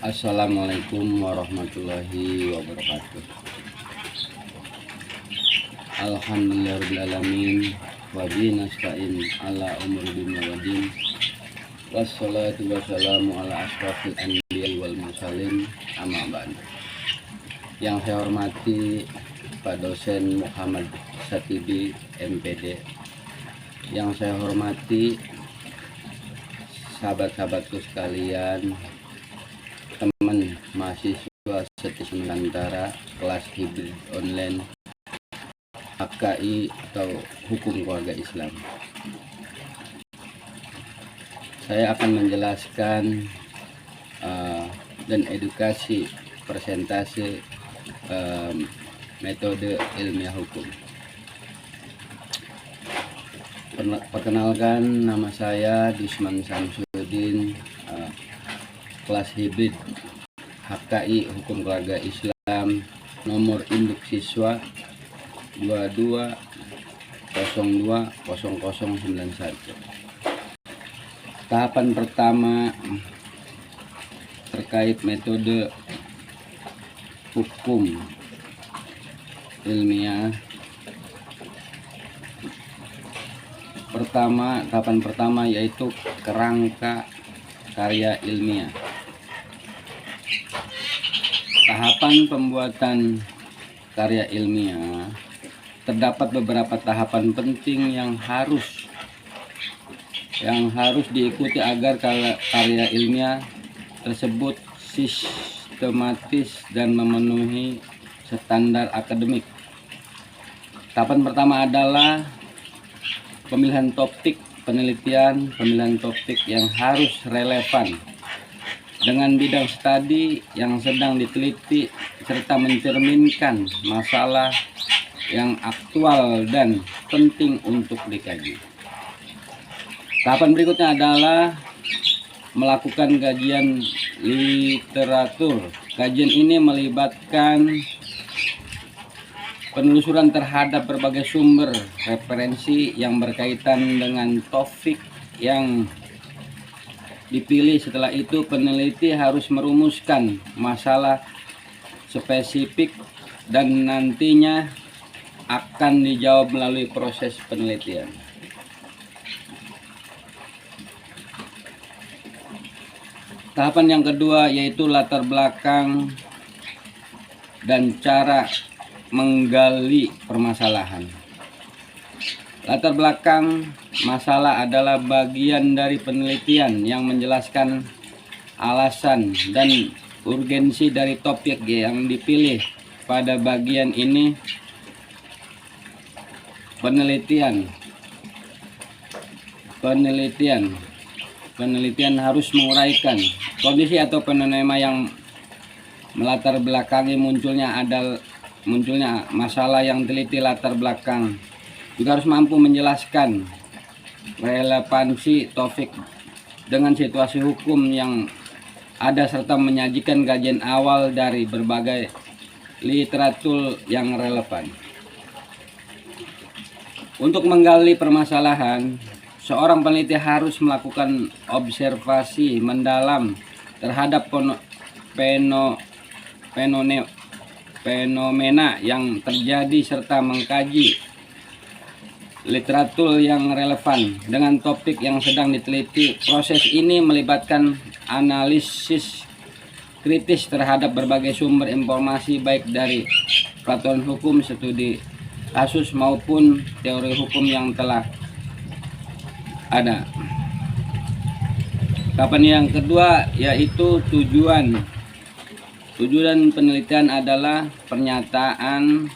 Assalamualaikum warahmatullahi wabarakatuh. Alhamdulillahirrahmanirrahim. Wa bihi nasta'in ala umuri dunya waddin. Wassalatu wassalamu ala ashrafil anbiya'i wal mursalin, amma ba'd. Yang saya hormati Pak Dosen Muhammad Satibi MPD. Yang saya hormati sahabat-sahabatku sekalian, teman mahasiswa Setis Nusantara kelas hibrid online HKI atau Hukum Keluarga Islam. Saya akan menjelaskan dan edukasi presentasi metode ilmiah hukum. Perkenalkan, nama saya Dusman Samsudin, kelas hibrid HKI Hukum Keluarga Islam, nomor induk siswa 22020091. Tahapan pertama terkait metode hukum ilmiah. Tahapan pertama yaitu kerangka karya ilmiah. Tahapan pembuatan karya ilmiah, terdapat beberapa tahapan penting yang harus diikuti agar karya ilmiah tersebut sistematis dan memenuhi standar akademik. Tahapan pertama adalah pemilihan topik penelitian, pemilihan topik yang harus relevan dengan bidang studi yang sedang diteliti serta mencerminkan masalah yang aktual dan penting untuk dikaji. Tahapan berikutnya adalah melakukan kajian literatur. Kajian ini melibatkan penelusuran terhadap berbagai sumber referensi yang berkaitan dengan topik yang dipilih. Setelah itu peneliti harus merumuskan masalah spesifik dan nantinya akan dijawab melalui proses penelitian. Tahapan yang kedua yaitu latar belakang dan cara menggali permasalahan. Latar belakang masalah adalah bagian dari penelitian yang menjelaskan alasan dan urgensi dari topik yang dipilih. Pada bagian ini penelitian harus menguraikan kondisi atau fenomena yang melatar belakangi munculnya masalah yang teliti latar belakang. Juga harus mampu menjelaskan relevansi topik dengan situasi hukum yang ada serta menyajikan kajian awal dari berbagai literatur yang relevan. Untuk menggali permasalahan, seorang peneliti harus melakukan observasi mendalam terhadap fenomena yang terjadi serta mengkaji literatur yang relevan dengan topik yang sedang diteliti. Proses ini melibatkan analisis kritis terhadap berbagai sumber informasi baik dari peraturan hukum, studi kasus maupun teori hukum yang telah ada. Tahapan yang kedua yaitu tujuan penelitian adalah pernyataan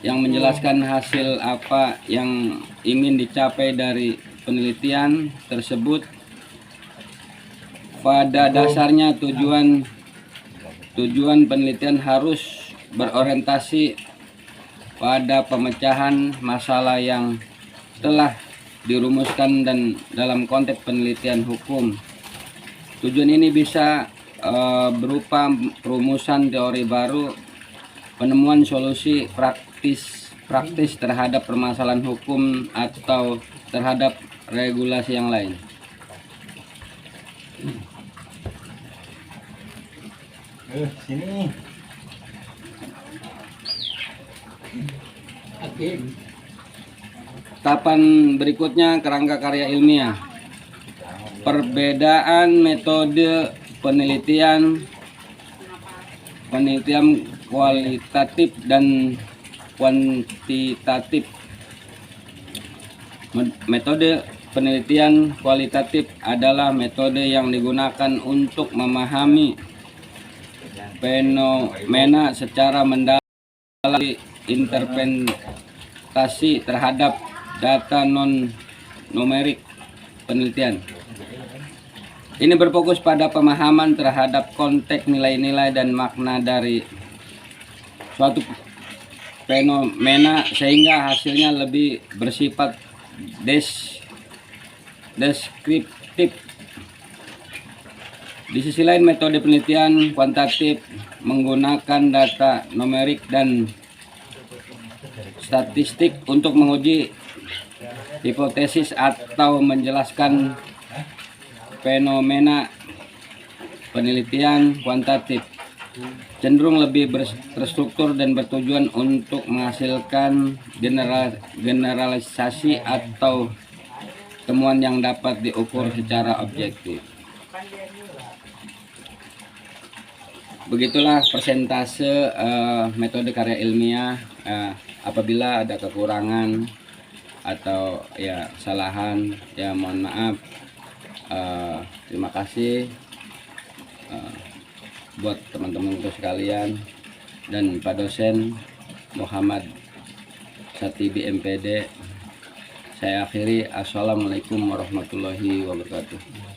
yang menjelaskan hasil apa yang ingin dicapai dari penelitian tersebut. Pada dasarnya tujuan penelitian harus berorientasi pada pemecahan masalah yang telah dirumuskan dan dalam konteks penelitian hukum. Tujuan ini bisa berupa perumusan teori baru, penemuan solusi praktis terhadap permasalahan hukum atau terhadap regulasi yang lain. Sini. Tahapan berikutnya kerangka karya ilmiah. Perbedaan metode penelitian kualitatif dan kuantitatif. Metode penelitian kualitatif adalah metode yang digunakan untuk memahami fenomena secara mendalam, interpretasi terhadap data non-numerik penelitian. Ini berfokus pada pemahaman terhadap konteks, nilai-nilai, dan makna dari suatu fenomena sehingga hasilnya lebih bersifat deskriptif. Di sisi lain, metode penelitian kuantitatif menggunakan data numerik dan statistik untuk menguji hipotesis atau menjelaskan fenomena. Penelitian kuantitatif cenderung lebih terstruktur dan bertujuan untuk menghasilkan generalisasi atau temuan yang dapat diukur secara objektif. Begitulah persentase metode karya ilmiah. Apabila ada kekurangan atau ya kesalahan, ya mohon maaf. Terima kasih buat teman-teman sekalian dan Pak Dosen Muhammad Satibi MPD. Saya akhiri, assalamualaikum warahmatullahi wabarakatuh.